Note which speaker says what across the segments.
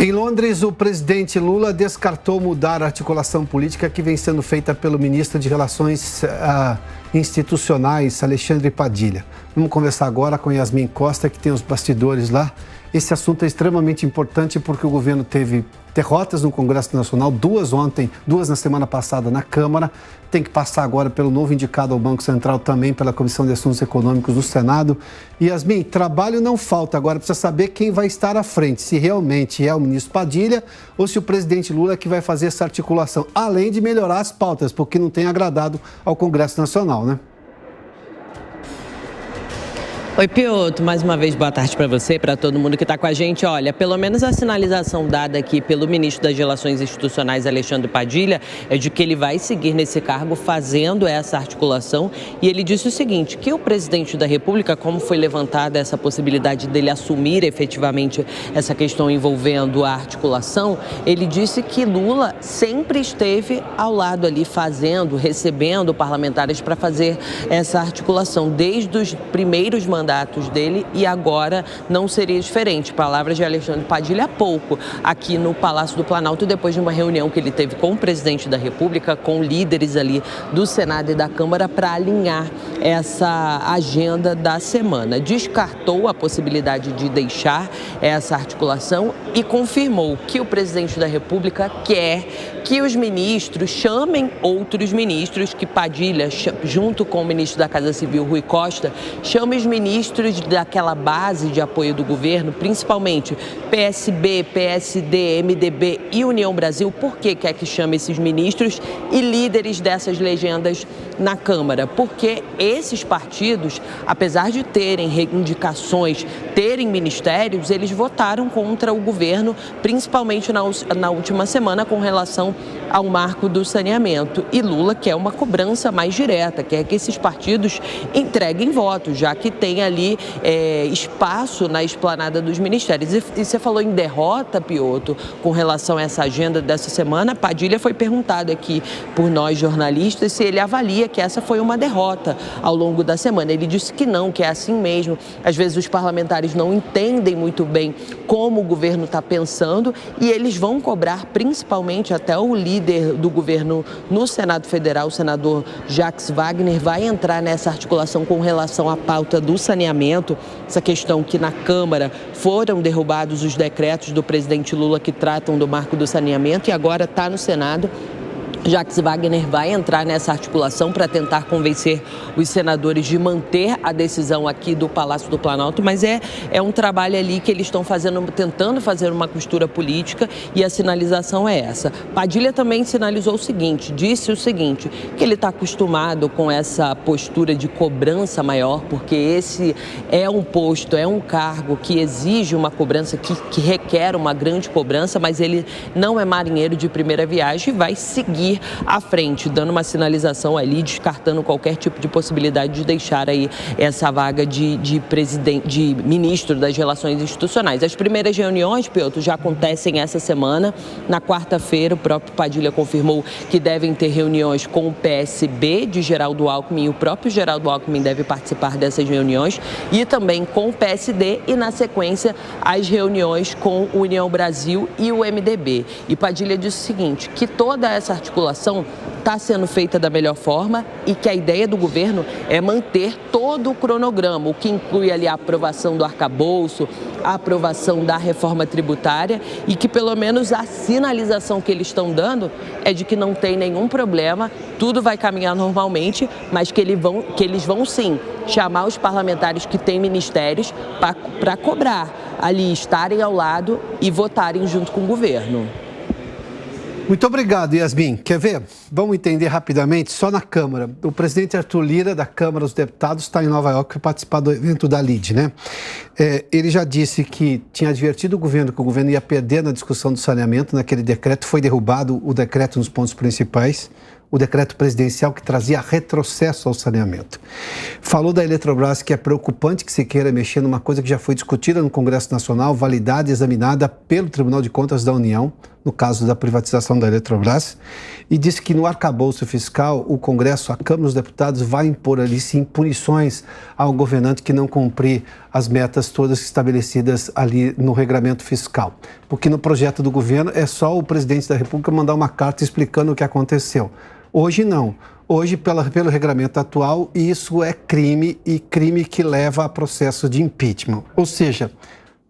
Speaker 1: Em Londres, o presidente Lula descartou mudar a articulação política que vem sendo feita pelo ministro de Relações Institucionais, Alexandre Padilha. Vamos conversar agora com Yasmin Costa, que tem os bastidores lá. Esse assunto é extremamente importante porque o governo teve derrotas no Congresso Nacional, duas na semana passada na Câmara. Tem que passar agora pelo novo indicado ao Banco Central, também pela Comissão de Assuntos Econômicos do Senado. E, Yasmin, trabalho não falta agora, precisa saber quem vai estar à frente, se realmente é o ministro Padilha ou se o presidente Lula que vai fazer essa articulação, além de melhorar as pautas, porque não tem agradado ao Congresso Nacional, né?
Speaker 2: Oi, Piotr, mais uma vez boa tarde para você, para todo mundo que está com a gente. Olha, pelo menos a sinalização dada aqui pelo ministro das Relações Institucionais, Alexandre Padilha, é de que ele vai seguir nesse cargo fazendo essa articulação. E ele disse o seguinte, que o presidente da República, como foi levantada essa possibilidade dele assumir efetivamente essa questão envolvendo a articulação, ele disse que Lula sempre esteve ao lado ali fazendo, recebendo parlamentares para fazer essa articulação, desde os primeiros mandatos dele, e agora não seria diferente. Palavras de Alexandre Padilha há pouco, aqui no Palácio do Planalto, depois de uma reunião que ele teve com o presidente da República, com líderes ali do Senado e da Câmara, para alinhar essa agenda da semana. Descartou a possibilidade de deixar essa articulação e confirmou que o presidente da República quer que os ministros chamem outros ministros, que Padilha, junto com o ministro da Casa Civil, Rui Costa, chame os ministros daquela base de apoio do governo, principalmente PSB, PSD, MDB e União Brasil. Por que quer que chame esses ministros e líderes dessas legendas na Câmara? Porque esses partidos, apesar de terem reivindicações, terem ministérios, eles votaram contra o governo, principalmente na última semana, com relação ao marco do saneamento. E Lula quer uma cobrança mais direta, quer que esses partidos entreguem votos, já que tem ali espaço na esplanada dos ministérios. E você falou em derrota, Piotr, com relação a essa agenda dessa semana. Padilha foi perguntado aqui por nós jornalistas se ele avalia que essa foi uma derrota ao longo da semana. Ele disse que não, que é assim mesmo. Às vezes os parlamentares não entendem muito bem como o governo está pensando e eles vão cobrar, principalmente até o líder do governo no Senado Federal, o senador Jacques Wagner, vai entrar nessa articulação com relação à pauta do saneamento, essa questão que na Câmara foram derrubados os decretos do presidente Lula que tratam do marco do saneamento e agora está no Senado. Jacques Wagner vai entrar nessa articulação para tentar convencer os senadores de manter a decisão aqui do Palácio do Planalto, mas é um trabalho ali que eles estão tentando fazer uma costura política e a sinalização é essa. Padilha também sinalizou o seguinte, disse o seguinte, que ele está acostumado com essa postura de cobrança maior, porque esse é um posto, é um cargo que exige uma cobrança, que requer uma grande cobrança, mas ele não é marinheiro de primeira viagem e vai seguir à frente, dando uma sinalização ali, descartando qualquer tipo de possibilidade de deixar aí essa vaga de ministro das Relações Institucionais. As primeiras reuniões, Piotr, já acontecem essa semana. Na quarta-feira, o próprio Padilha confirmou que devem ter reuniões com o PSB de Geraldo Alckmin, e o próprio Geraldo Alckmin deve participar dessas reuniões, e também com o PSD e, na sequência, as reuniões com o União Brasil e o MDB. E Padilha disse o seguinte, que toda essa articulação está sendo feita da melhor forma e que a ideia do governo é manter todo o cronograma, o que inclui ali a aprovação do arcabouço, a aprovação da reforma tributária e que pelo menos a sinalização que eles estão dando é de que não tem nenhum problema, tudo vai caminhar normalmente, mas que eles vão sim chamar os parlamentares que têm ministérios para cobrar ali, estarem ao lado e votarem junto com o governo.
Speaker 1: Muito obrigado, Yasmin. Quer ver? Vamos entender rapidamente, só na Câmara. O presidente Arthur Lira, da Câmara dos Deputados, está em Nova York para participar do evento da LIDE, né? Ele já disse que tinha advertido o governo que o governo ia perder na discussão do saneamento, naquele decreto. Foi derrubado o decreto nos pontos principais. o decreto presidencial que trazia retrocesso ao saneamento. Falou da Eletrobras que é preocupante que se queira mexer numa coisa que já foi discutida no Congresso Nacional, validada e examinada pelo Tribunal de Contas da União, no caso da privatização da Eletrobras, e disse que no arcabouço fiscal, o Congresso, a Câmara dos Deputados, vai impor ali sim punições ao governante que não cumprir as metas todas estabelecidas ali no regramento fiscal. Porque no projeto do governo é só o presidente da República mandar uma carta explicando o que aconteceu. Hoje não. Hoje, pelo regramento atual, isso é crime e crime que leva a processo de impeachment. Ou seja,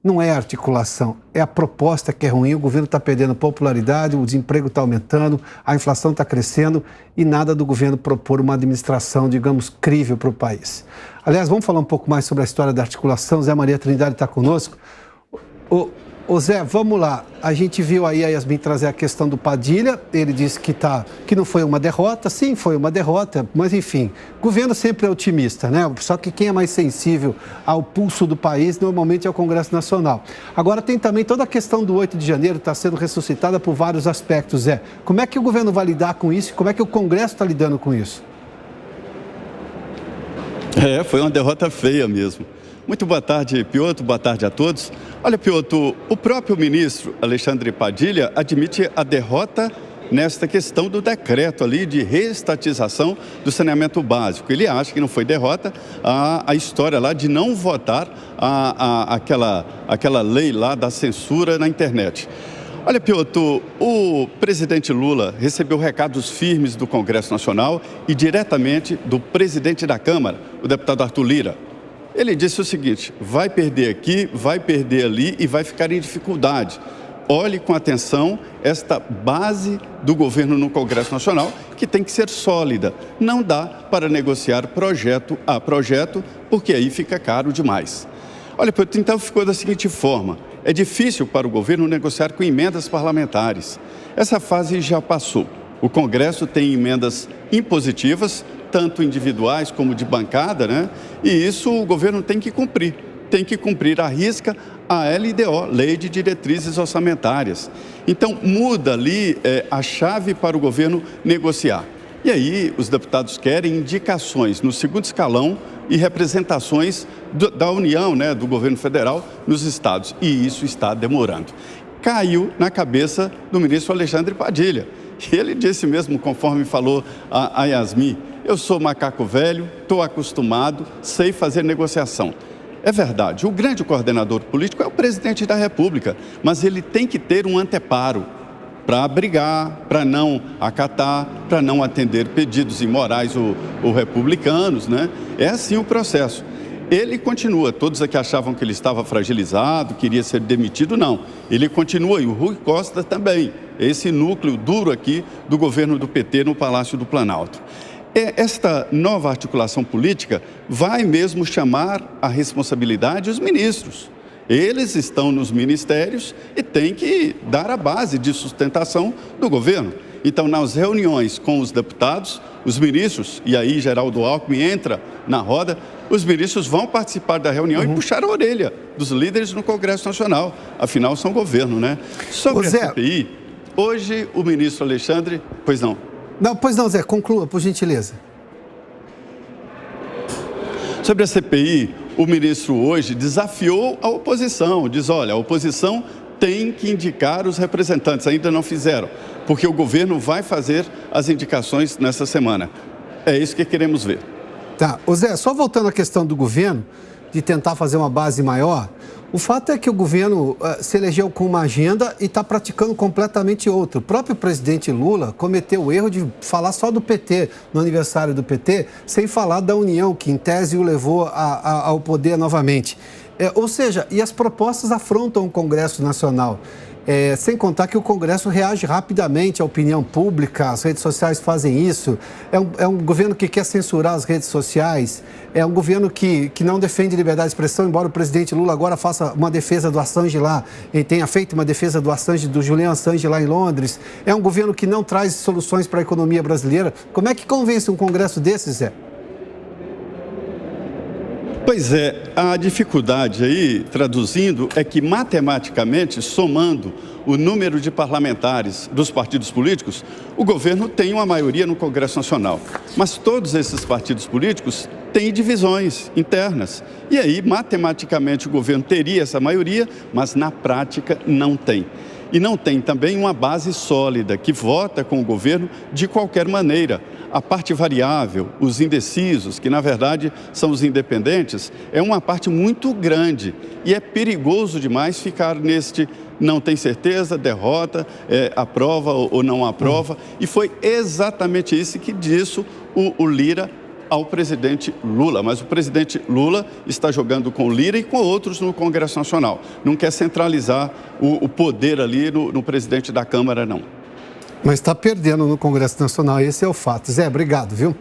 Speaker 1: não é a articulação, é a proposta que é ruim, o governo está perdendo popularidade, o desemprego está aumentando, a inflação está crescendo e nada do governo propor uma administração, digamos, crível para o país. Aliás, vamos falar um pouco mais sobre a história da articulação. Zé Maria Trindade está conosco. Ô Zé, vamos lá. A gente viu aí a Yasmin trazer a questão do Padilha. Ele disse que não foi uma derrota. Sim, foi uma derrota, mas enfim, o governo sempre é otimista, né? Só que quem é mais sensível ao pulso do país normalmente é o Congresso Nacional. Agora tem também toda a questão do 8 de janeiro, está sendo ressuscitada por vários aspectos, Zé. Como é que o governo vai lidar com isso? Como é que o Congresso está lidando com isso?
Speaker 3: Foi uma derrota feia mesmo. Muito boa tarde, Piotr, boa tarde a todos. Olha, Piotr, o próprio ministro Alexandre Padilha admite a derrota nesta questão do decreto ali de reestatização do saneamento básico. Ele acha que não foi derrota a história lá de não votar aquela lei lá da censura na internet. Olha, Piotr, o presidente Lula recebeu recados firmes do Congresso Nacional e diretamente do presidente da Câmara, o deputado Arthur Lira. Ele disse o seguinte: vai perder aqui, vai perder ali e vai ficar em dificuldade. Olhe com atenção esta base do governo no Congresso Nacional, que tem que ser sólida. Não dá para negociar projeto a projeto, porque aí fica caro demais. Olha, então ficou da seguinte forma: é difícil para o governo negociar com emendas parlamentares. Essa fase já passou. O Congresso tem emendas impositivas, tanto individuais como de bancada, né? E isso o governo tem que cumprir à risca a LDO, Lei de Diretrizes Orçamentárias. Então, muda ali a chave para o governo negociar. E aí, os deputados querem indicações no segundo escalão e representações da União, né, do governo federal, nos estados. E isso está demorando. Caiu na cabeça do ministro Alexandre Padilha. Ele disse mesmo, conforme falou a Yasmin: eu sou macaco velho, estou acostumado, sei fazer negociação. É verdade, o grande coordenador político é o presidente da República, mas ele tem que ter um anteparo para brigar, para não acatar, para não atender pedidos imorais ou republicanos, né? É assim o processo. Ele continua, todos aqui achavam que ele estava fragilizado, queria ser demitido, não. Ele continua, e o Rui Costa também, esse núcleo duro aqui do governo do PT no Palácio do Planalto. Esta nova articulação política vai mesmo chamar a responsabilidade os ministros. Eles estão nos ministérios e têm que dar a base de sustentação do governo. Então, nas reuniões com os deputados, os ministros, e aí Geraldo Alckmin entra na roda, os ministros vão participar da reunião e puxar a orelha dos líderes no Congresso Nacional. Afinal, são governo, né? Sobre a CPI, hoje o ministro Alexandre... Pois não.
Speaker 1: Não, pois não, Zé, conclua, por gentileza.
Speaker 3: Sobre a CPI, o ministro hoje desafiou a oposição, diz: olha, a oposição tem que indicar os representantes, ainda não fizeram, porque o governo vai fazer as indicações nessa semana. É isso que queremos ver.
Speaker 1: Tá, ô Zé, só voltando à questão do governo, de tentar fazer uma base maior, o fato é que o governo se elegeu com uma agenda e está praticando completamente outra. O próprio presidente Lula cometeu o erro de falar só do PT, no aniversário do PT, sem falar da União, que em tese o levou ao poder novamente. Ou seja, e as propostas afrontam o Congresso Nacional. Sem contar que o Congresso reage rapidamente à opinião pública, as redes sociais fazem isso. É um governo que quer censurar as redes sociais, é um governo que não defende liberdade de expressão, embora o presidente Lula agora faça uma defesa do Assange lá, e tenha feito uma defesa do Assange, do Julian Assange lá em Londres. É um governo que não traz soluções para a economia brasileira. Como é que convence um Congresso desses, Zé?
Speaker 3: Pois é, a dificuldade aí, traduzindo, é que matematicamente, somando o número de parlamentares dos partidos políticos, o governo tem uma maioria no Congresso Nacional. Mas todos esses partidos políticos têm divisões internas. E aí, matematicamente, o governo teria essa maioria, mas na prática não tem. E não tem também uma base sólida que vota com o governo de qualquer maneira. A parte variável, os indecisos, que na verdade são os independentes, é uma parte muito grande e é perigoso demais ficar neste não tem certeza, derrota, aprova ou não aprova. E foi exatamente isso que disse o Lira ao presidente Lula, mas o presidente Lula está jogando com Lira e com outros no Congresso Nacional. Não quer centralizar o poder ali no presidente da Câmara, não.
Speaker 1: Mas está perdendo no Congresso Nacional, esse é o fato. Zé, obrigado, viu?